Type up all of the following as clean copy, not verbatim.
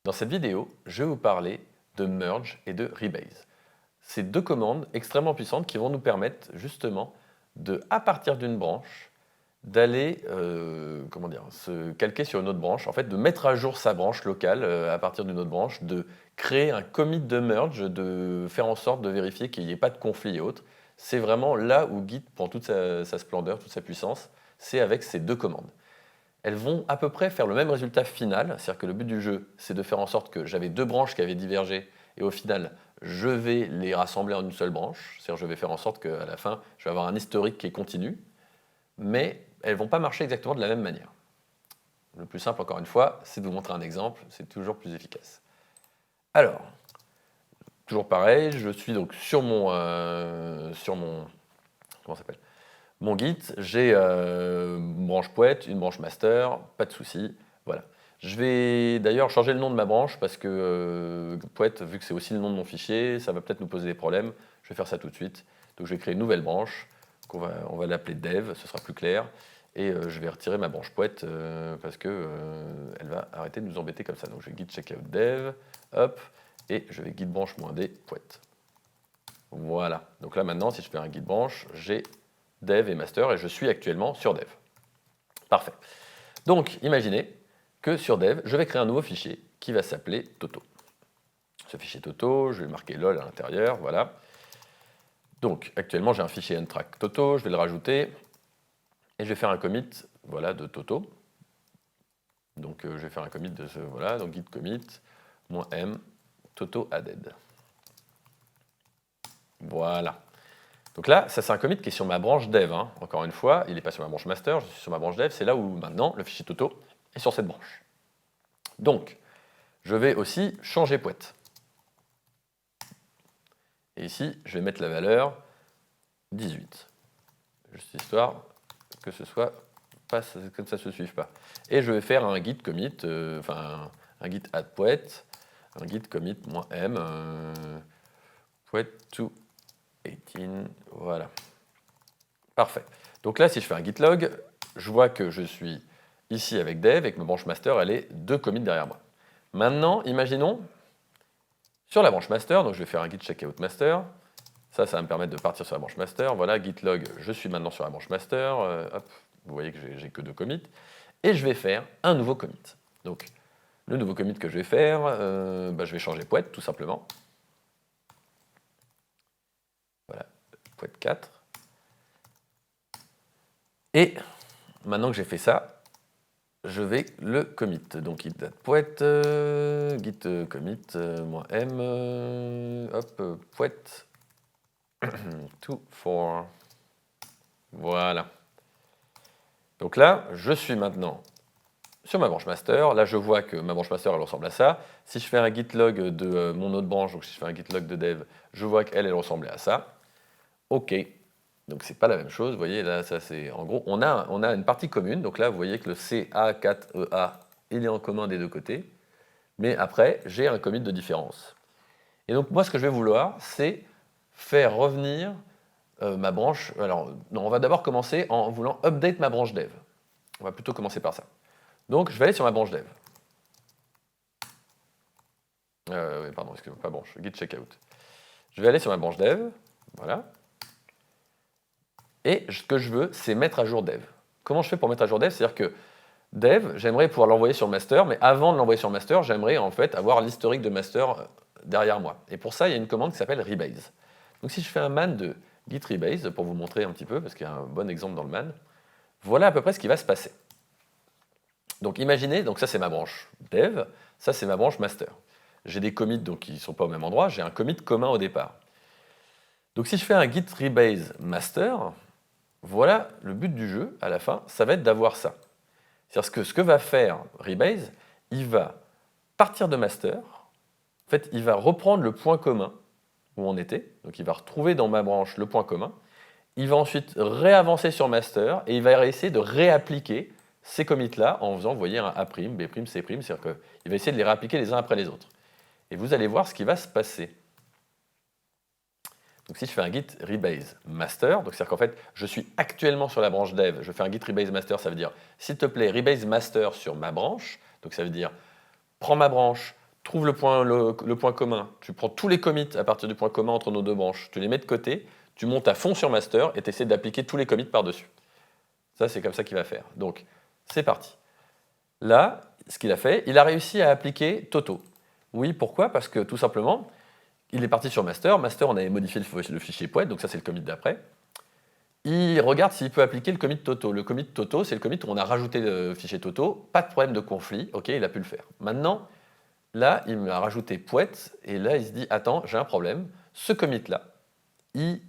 Dans cette vidéo, je vais vous parler de merge et de rebase. C'est deux commandes extrêmement puissantes qui vont nous permettre justement de, à partir d'une branche, d'aller se calquer sur une autre branche, en fait de mettre à jour sa branche locale à partir d'une autre branche, de créer un commit de merge, de faire en sorte de vérifier qu'il n'y ait pas de conflit et autres. C'est vraiment là où Git prend toute sa splendeur, toute sa puissance, c'est avec ces deux commandes. Elles vont à peu près faire le même résultat final, c'est-à-dire que le but du jeu, c'est de faire en sorte que j'avais deux branches qui avaient divergé, et au final, je vais les rassembler en une seule branche, c'est-à-dire je vais faire en sorte qu'à la fin, je vais avoir un historique qui est continu, mais elles ne vont pas marcher exactement de la même manière. Le plus simple, encore une fois, c'est de vous montrer un exemple, c'est toujours plus efficace. Alors, toujours pareil, je suis donc sur mon comment ça s'appelle ? Mon Git, j'ai une branche poète, une branche master, pas de souci, voilà. Je vais d'ailleurs changer le nom de ma branche parce que poète, vu que c'est aussi le nom de mon fichier, ça va peut-être nous poser des problèmes. Je vais faire ça tout de suite. Donc je vais créer une nouvelle branche, on va l'appeler dev, ce sera plus clair. Et je vais retirer ma branche poète parce que elle va arrêter de nous embêter comme ça. Donc je vais git checkout dev, hop, et je vais git branche-d poète. Voilà. Donc là maintenant, si je fais un git branche, j'ai dev et master, et je suis actuellement sur dev. Parfait. Donc, imaginez que sur dev, je vais créer un nouveau fichier qui va s'appeler Toto. Ce fichier Toto, je vais marquer lol à l'intérieur, voilà. Donc, actuellement, j'ai un fichier ntrack Toto, je vais le rajouter, et je vais faire un commit, voilà, de Toto. Donc, je vais faire un commit de ce, voilà, donc git commit, -m, Toto added. Voilà. Donc là, ça c'est un commit qui est sur ma branche dev. Hein. Encore une fois, il n'est pas sur ma branche master, je suis sur ma branche dev. C'est là où maintenant le fichier Toto est sur cette branche. Donc, je vais aussi changer poète. Et ici, je vais mettre la valeur 18. Juste histoire que ce soit pas que ça ne se suive pas. Et je vais faire un git commit, un git add poète, un git commit -m poète to 18, voilà. Parfait. Donc là, si je fais un git log, je vois que je suis ici avec dev et que ma branche master, elle est deux commits derrière moi. Maintenant, imaginons, sur la branche master, donc je vais faire un git checkout master, ça va me permettre de partir sur la branche master, voilà, git log, je suis maintenant sur la branche master, hop, vous voyez que j'ai que deux commits, et je vais faire un nouveau commit. Donc, le nouveau commit que je vais faire, je vais changer poète, tout simplement. Voilà, poète 4. Et maintenant que j'ai fait ça, je vais le commit. Donc git poète, git commit, -m, hop, poète, to for. Voilà. Donc là, je suis maintenant sur ma branche master. Là, je vois que ma branche master, elle ressemble à ça. Si je fais un git log de mon autre branche, donc si je fais un git log de dev, je vois qu'elle ressemblait à ça. OK. Donc c'est pas la même chose, vous voyez, là, ça c'est en gros, on a une partie commune, donc là vous voyez que le CA4EA, il est en commun des deux côtés, mais après j'ai un commit de différence. Et donc moi ce que je vais vouloir, c'est faire revenir ma branche, alors non, on va d'abord commencer en voulant update ma branche dev. On va plutôt commencer par ça. Donc je vais aller sur ma branche dev. Pardon, excusez-moi, pas branche, git checkout. Je vais aller sur ma branche dev, voilà. Et ce que je veux, c'est mettre à jour dev. Comment je fais pour mettre à jour dev? C'est-à-dire que dev, j'aimerais pouvoir l'envoyer sur master, mais avant de l'envoyer sur master, j'aimerais en fait avoir l'historique de master derrière moi. Et pour ça, il y a une commande qui s'appelle rebase. Donc si je fais un man de git rebase, pour vous montrer un petit peu, parce qu'il y a un bon exemple dans le man, voilà à peu près ce qui va se passer. Donc imaginez, donc ça c'est ma branche dev, ça c'est ma branche master. J'ai des commits donc, qui ne sont pas au même endroit, j'ai un commit commun au départ. Donc si je fais un git rebase master, voilà, le but du jeu, à la fin, ça va être d'avoir ça. C'est-à-dire que ce que va faire Rebase, il va partir de master, en fait, il va reprendre le point commun où on était, donc il va retrouver dans ma branche le point commun, il va ensuite réavancer sur master, et il va essayer de réappliquer ces commits-là en faisant, vous voyez, un A', B', C', c'est-à-dire qu'il va essayer de les réappliquer les uns après les autres. Et vous allez voir ce qui va se passer. Donc si je fais un git rebase master, donc c'est-à-dire qu'en fait, je suis actuellement sur la branche dev, je fais un git rebase master, ça veut dire, s'il te plaît, rebase master sur ma branche, donc ça veut dire, prends ma branche, trouve le point commun, tu prends tous les commits à partir du point commun entre nos deux branches, tu les mets de côté, tu montes à fond sur master et tu essaies d'appliquer tous les commits par-dessus. Ça, c'est comme ça qu'il va faire. Donc, c'est parti. Là, ce qu'il a fait, il a réussi à appliquer Toto. Oui, pourquoi? Parce que tout simplement, il est parti sur master. Master, on avait modifié le fichier poète, donc ça, c'est le commit d'après. Il regarde s'il peut appliquer le commit Toto. Le commit Toto, c'est le commit où on a rajouté le fichier Toto. Pas de problème de conflit. OK, il a pu le faire. Maintenant, là, il m'a rajouté poète. Et là, il se dit, attends, j'ai un problème. Ce commit-là, il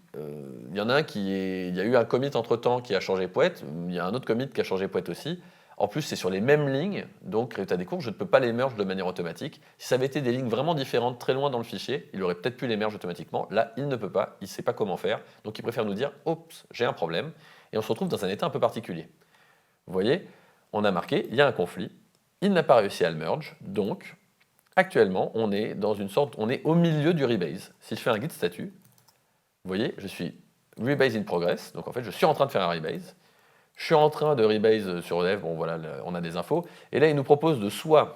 y en a un il y a eu un commit entre-temps qui a changé poète. Il y a un autre commit qui a changé poète aussi. En plus, c'est sur les mêmes lignes, donc résultat des courses, je ne peux pas les merge de manière automatique. Si ça avait été des lignes vraiment différentes, très loin dans le fichier, il aurait peut-être pu les merge automatiquement. Là, il ne peut pas, il ne sait pas comment faire, donc il préfère nous dire « Oups, j'ai un problème », et on se retrouve dans un état un peu particulier. Vous voyez, on a marqué, il y a un conflit, il n'a pas réussi à le merge, donc actuellement, on est dans une sorte, on est au milieu du rebase. Si je fais un git statut, vous voyez, je suis rebase in progress, donc en fait, je suis en train de faire un rebase. Je suis en train de rebase sur dev, bon voilà, on a des infos. Et là, il nous propose de soit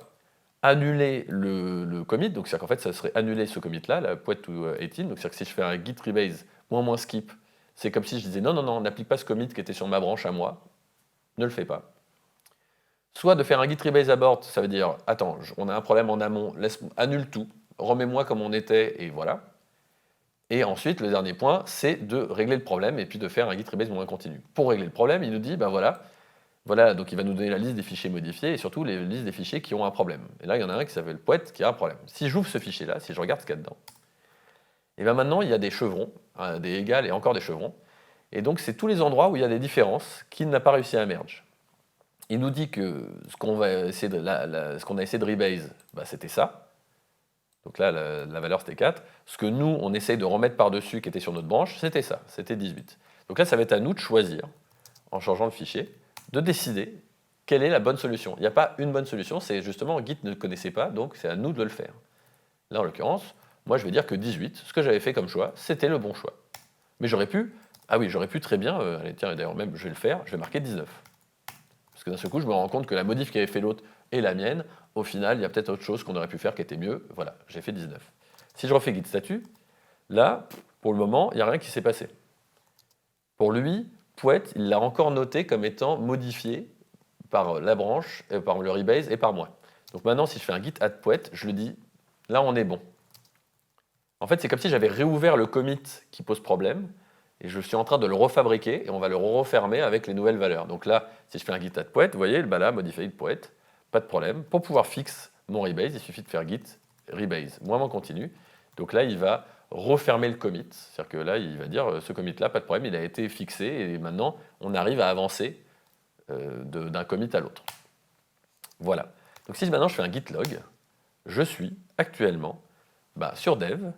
annuler le commit, donc c'est-à-dire qu'en fait, ça serait annuler ce commit-là, la poète to 18, donc c'est-à-dire que si je fais un git rebase moins skip, c'est comme si je disais non, n'applique pas ce commit qui était sur ma branche à moi, ne le fais pas. Soit de faire un git rebase abort, ça veut dire, attends, on a un problème en amont, annule tout, remets-moi comme on était, et voilà. Et ensuite, le dernier point, c'est de régler le problème et puis de faire un git rebase moins continu. Pour régler le problème, il nous dit, ben voilà, donc il va nous donner la liste des fichiers modifiés et surtout les listes des fichiers qui ont un problème. Et là, il y en a un qui s'appelle poète qui a un problème. Si j'ouvre ce fichier-là, si je regarde ce qu'il y a dedans, et bien maintenant, il y a des chevrons, des égales et encore des chevrons. Et donc, c'est tous les endroits où il y a des différences qu'il n'a pas réussi à merge. Il nous dit que ce qu'on a essayé de rebase, c'était ça. Donc là, la valeur, c'était 4. Ce que nous, on essaye de remettre par-dessus, qui était sur notre branche, c'était ça, c'était 18. Donc là, ça va être à nous de choisir, en changeant le fichier, de décider quelle est la bonne solution. Il n'y a pas une bonne solution, c'est justement Git ne le connaissait pas, donc c'est à nous de le faire. Là, en l'occurrence, moi, je vais dire que 18, ce que j'avais fait comme choix, c'était le bon choix. Mais j'aurais pu, j'aurais pu très bien, allez, tiens, d'ailleurs même, je vais le faire, je vais marquer 19. Parce que d'un seul coup, je me rends compte que la modif qu'avait fait l'autre est la mienne. Au final, il y a peut-être autre chose qu'on aurait pu faire qui était mieux. Voilà, j'ai fait 19. Si je refais git statut, là, pour le moment, il n'y a rien qui s'est passé. Pour lui, poète, il l'a encore noté comme étant modifié par la branche, par le rebase et par moi. Donc maintenant, si je fais un git add poète, je le dis, là, on est bon. En fait, c'est comme si j'avais réouvert le commit qui pose problème, et je suis en train de le refabriquer, et on va le refermer avec les nouvelles valeurs. Donc là, si je fais un git add poète, vous voyez, là, modifier poète, pas de problème. Pour pouvoir fixer mon rebase, il suffit de faire git rebase, moins continu. Donc là, il va refermer le commit. C'est-à-dire que là, il va dire, ce commit-là, pas de problème, il a été fixé, et maintenant, on arrive à avancer d'un commit à l'autre. Voilà. Donc si maintenant je fais un git log, je suis actuellement sur dev,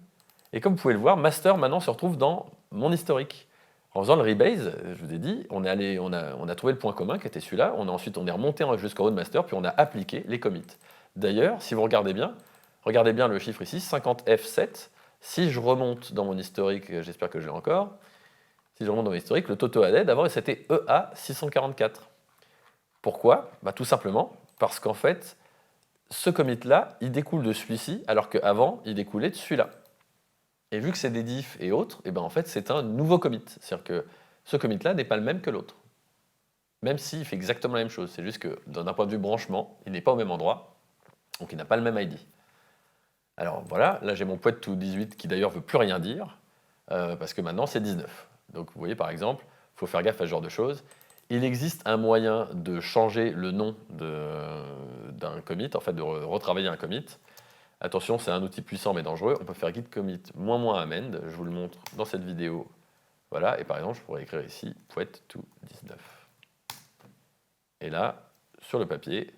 et comme vous pouvez le voir, master maintenant se retrouve dans mon historique. En faisant le rebase, je vous ai dit, on a trouvé le point commun qui était celui-là, on est remonté jusqu'en haut de master, puis on a appliqué les commits. D'ailleurs, si vous regardez bien le chiffre ici, 50F7, si je remonte dans mon historique, j'espère que je l'ai encore, si je remonte dans mon historique, le Toto added, avant c'était EA644. Pourquoi? Tout simplement parce qu'en fait, ce commit-là, il découle de celui-ci, alors qu'avant, il découlait de celui-là. Et vu que c'est des diffs et autres, en fait, c'est un nouveau commit. C'est-à-dire que ce commit-là n'est pas le même que l'autre. Même s'il fait exactement la même chose. C'est juste que d'un point de vue branchement, il n'est pas au même endroit, donc il n'a pas le même ID. Alors voilà, là j'ai mon poète to 18 qui d'ailleurs ne veut plus rien dire, parce que maintenant c'est 19. Donc vous voyez par exemple, il faut faire gaffe à ce genre de choses. Il existe un moyen de changer le nom d'un commit, en fait de retravailler un commit. Attention, c'est un outil puissant mais dangereux. On peut faire git commit -amend, je vous le montre dans cette vidéo. Voilà, et par exemple, je pourrais écrire ici poète to 19. Et là, sur le papier,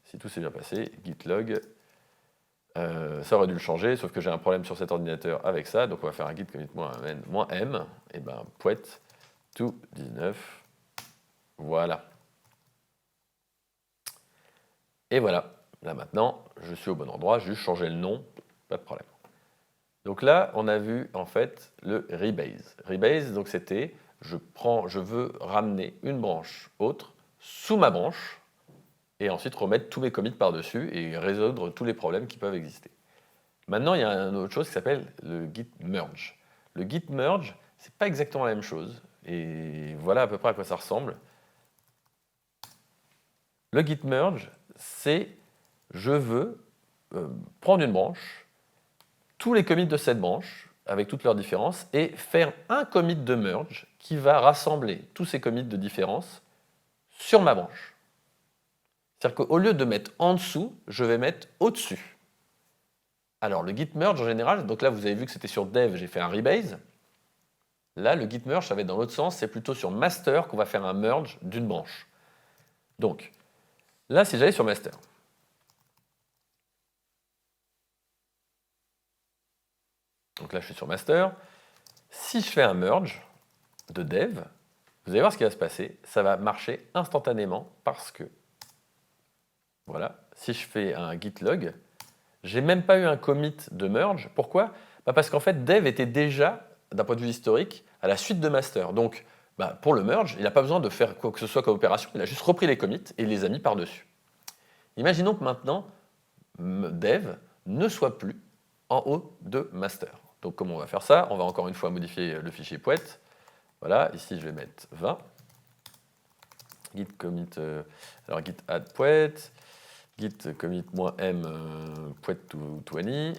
si tout s'est bien passé, git log, ça aurait dû le changer, sauf que j'ai un problème sur cet ordinateur avec ça, donc on va faire un git commit -m, et poète to 19. Voilà. Et voilà. Là maintenant, je suis au bon endroit, j'ai juste changé le nom, pas de problème. Donc là, on a vu en fait le rebase. Rebase, donc c'était, je veux ramener une branche autre sous ma branche, et ensuite remettre tous mes commits par-dessus et résoudre tous les problèmes qui peuvent exister. Maintenant, il y a une autre chose qui s'appelle le git merge. Le git merge, c'est pas exactement la même chose, et voilà à peu près à quoi ça ressemble. Le git merge, c'est je veux prendre une branche, tous les commits de cette branche, avec toutes leurs différences, et faire un commit de merge qui va rassembler tous ces commits de différence sur ma branche. C'est-à-dire qu'au lieu de mettre en dessous, je vais mettre au-dessus. Alors le git merge en général, donc là vous avez vu que c'était sur dev, j'ai fait un rebase. Là le git merge ça va être dans l'autre sens, c'est plutôt sur master qu'on va faire un merge d'une branche. Donc là si j'allais sur master, donc là je suis sur master, si je fais un merge de dev, vous allez voir ce qui va se passer, ça va marcher instantanément parce que, voilà, si je fais un git log, j'ai même pas eu un commit de merge. Pourquoi? Parce qu'en fait, dev était déjà, d'un point de vue historique, à la suite de master. Donc, pour le merge, il n'a pas besoin de faire quoi que ce soit comme opération, il a juste repris les commits et il les a mis par-dessus. Imaginons que maintenant, dev ne soit plus en haut de master. Donc, comment on va faire ça? On va encore une fois modifier le fichier poet. Voilà, ici, je vais mettre 20. Git commit, alors git add poet, git commit -m poet to 20.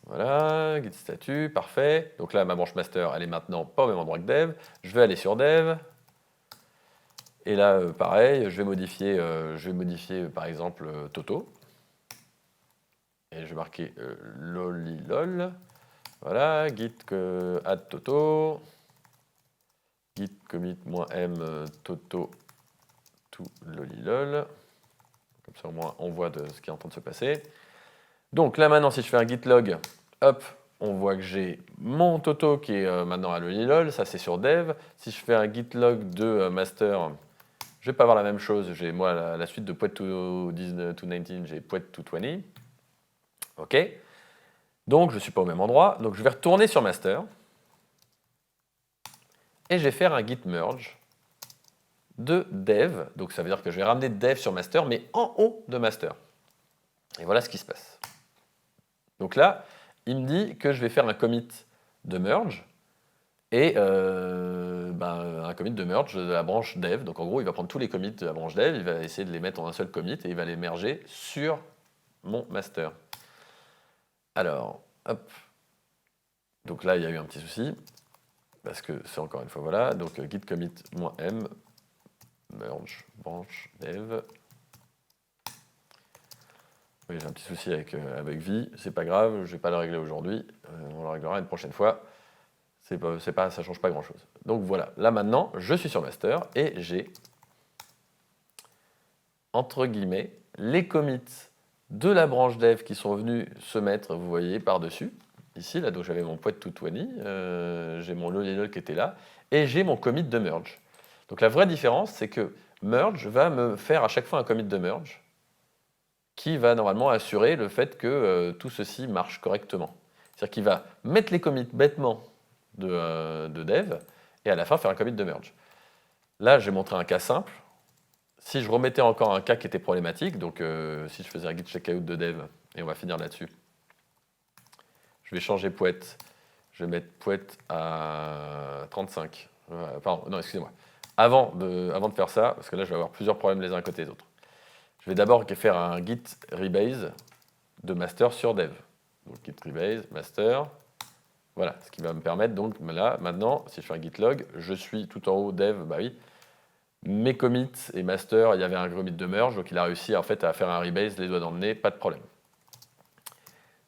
Voilà, git statut, parfait. Donc là, ma branche master, elle est maintenant pas au même endroit que dev. Je vais aller sur dev. Et là, pareil, je vais modifier par exemple Toto. Et je vais marquer lolilol. Voilà, git add Toto. Git commit -m Toto to lolilol. Comme ça, au moins, on voit de ce qui est en train de se passer. Donc là, maintenant, si je fais un git log, hop, on voit que j'ai mon Toto qui est maintenant à lolilol, ça c'est sur dev. Si je fais un git log de master, je ne vais pas avoir la même chose. J'ai moi la suite de poet to 19, j'ai poet to 20. OK. Donc je ne suis pas au même endroit. Donc je vais retourner sur master. Et je vais faire un git merge de dev. Donc ça veut dire que je vais ramener dev sur master, mais en haut de master. Et voilà ce qui se passe. Donc là, il me dit que je vais faire un commit de merge et un commit de merge de la branche dev. Donc en gros, il va prendre tous les commits de la branche dev, il va essayer de les mettre en un seul commit et il va les merger sur mon master. Alors, hop. Donc là, il y a eu un petit souci parce que c'est encore une fois, voilà. Donc git commit -m merge branche dev. Oui, j'ai un petit souci avec Vi, c'est pas grave, je ne vais pas le régler aujourd'hui, on le réglera une prochaine fois. Ça ne change pas grand chose. Donc voilà, là maintenant, je suis sur master et j'ai, entre guillemets, les commits de la branche dev qui sont venus se mettre, vous voyez, par-dessus. Ici, là, donc j'avais mon poet to 20, j'ai mon lolilol qui était là, et j'ai mon commit de merge. Donc la vraie différence, c'est que merge va me faire à chaque fois un commit de merge qui va normalement assurer le fait que tout ceci marche correctement. C'est-à-dire qu'il va mettre les commits bêtement de dev et à la fin faire un commit de merge. Là, j'ai montré un cas simple. Si je remettais encore un cas qui était problématique, donc si je faisais un git checkout de dev, et on va finir là-dessus, je vais changer poet. Je vais mettre poet à 35. Pardon, non, excusez-moi. Avant de faire ça, parce que là, je vais avoir plusieurs problèmes les uns à côté des autres. Je vais d'abord faire un git rebase de master sur dev. Donc git rebase, master. Voilà, ce qui va me permettre, donc là, maintenant, si je fais un git log, je suis tout en haut dev, bah oui. Mes commits et master, il y avait un commit de merge, donc il a réussi en fait à faire un rebase, les doigts dans le nez, pas de problème.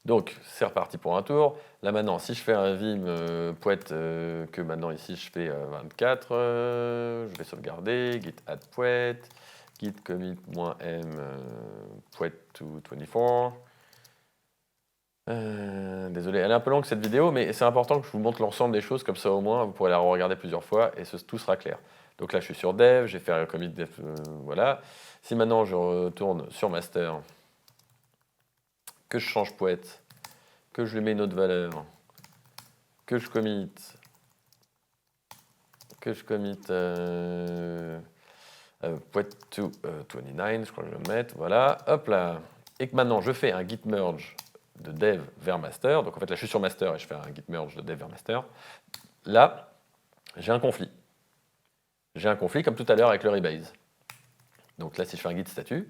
Donc c'est reparti pour un tour. Là maintenant, si je fais un vim poet, que maintenant ici je fais 24, je vais sauvegarder, git add poet, git commit -m poet to 24. Désolé, elle est un peu longue cette vidéo, mais c'est important que je vous montre l'ensemble des choses, comme ça au moins vous pourrez la regarder plusieurs fois et tout sera clair. Donc là je suis sur dev, j'ai fait un commit dev, voilà. Si maintenant je retourne sur master, que je change poet, que je lui mets une autre valeur, que je commit, poet to 29, je crois que je vais le mettre, voilà, hop là. Et que maintenant je fais un git merge de dev vers master, donc en fait là je suis sur master et je fais un git merge de dev vers master. Là, j'ai un conflit. J'ai un conflit comme tout à l'heure avec le rebase. Donc là, si je fais un git statut,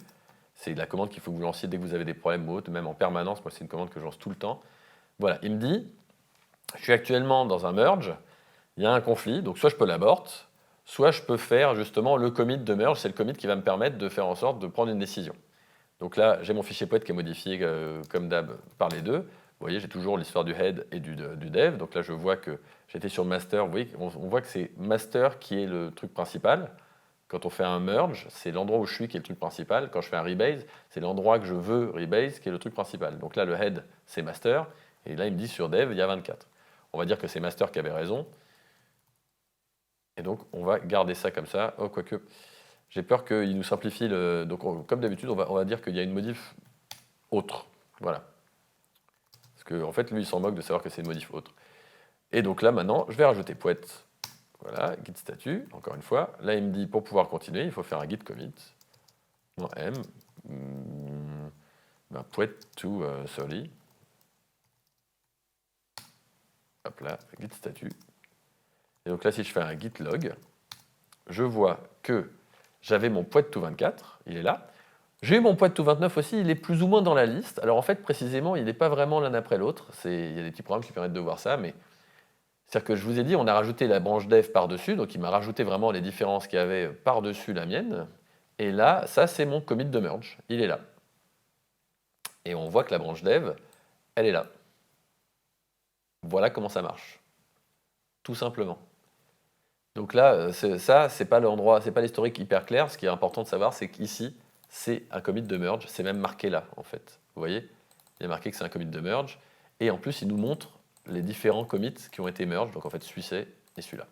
c'est la commande qu'il faut que vous lanciez dès que vous avez des problèmes ou autres, même en permanence. Moi, c'est une commande que je lance tout le temps. Voilà, il me dit, je suis actuellement dans un merge, il y a un conflit, donc soit je peux l'abort, soit je peux faire justement le commit de merge, c'est le commit qui va me permettre de faire en sorte de prendre une décision. Donc là, j'ai mon fichier poet qui est modifié comme d'hab par les deux. Vous voyez, j'ai toujours l'histoire du head et du dev. Donc là, je vois que j'étais sur master. Vous voyez, on voit que c'est master qui est le truc principal. Quand on fait un merge, c'est l'endroit où je suis qui est le truc principal. Quand je fais un rebase, c'est l'endroit que je veux rebase qui est le truc principal. Donc là, le head, c'est master. Et là, il me dit sur dev, il y a 24. On va dire que c'est master qui avait raison. Et donc, on va garder ça comme ça. Oh, quoique, j'ai peur qu'il nous simplifie le... Donc, comme d'habitude, on va dire qu'il y a une modif autre. Voilà. Parce qu'en fait, lui, il s'en moque de savoir que c'est une modif autre. Et donc là, maintenant, je vais rajouter poet. Voilà, git statut, encore une fois. Là, il me dit, pour pouvoir continuer, il faut faire un git commit. M, poet to 30. Hop là, git statut. Et donc là, si je fais un git log, je vois que j'avais mon poet to 24, il est là. J'ai eu mon poet to 29 aussi, il est plus ou moins dans la liste. Alors en fait, précisément, il n'est pas vraiment l'un après l'autre. Il y a des petits programmes qui permettent de voir ça, mais c'est-à-dire que je vous ai dit, on a rajouté la branche dev par-dessus, donc il m'a rajouté vraiment les différences qu'il y avait par-dessus la mienne. Et là, ça, c'est mon commit de merge. Il est là. Et on voit que la branche dev, elle est là. Voilà comment ça marche. Tout simplement. Donc là, ça, c'est pas l'endroit, c'est pas l'historique hyper clair. Ce qui est important de savoir, c'est qu'ici, c'est un commit de merge. C'est même marqué là, en fait. Vous voyez? Il y a marqué que c'est un commit de merge. Et en plus, il nous montre les différents commits qui ont été merge. Donc en fait, celui-ci et celui-là.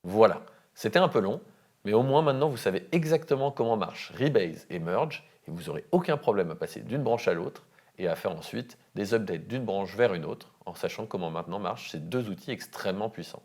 Voilà. C'était un peu long, mais au moins maintenant, vous savez exactement comment marche rebase et merge. Et vous n'aurez aucun problème à passer d'une branche à l'autre et à faire ensuite des updates d'une branche vers une autre, en sachant comment maintenant marchent ces deux outils extrêmement puissants.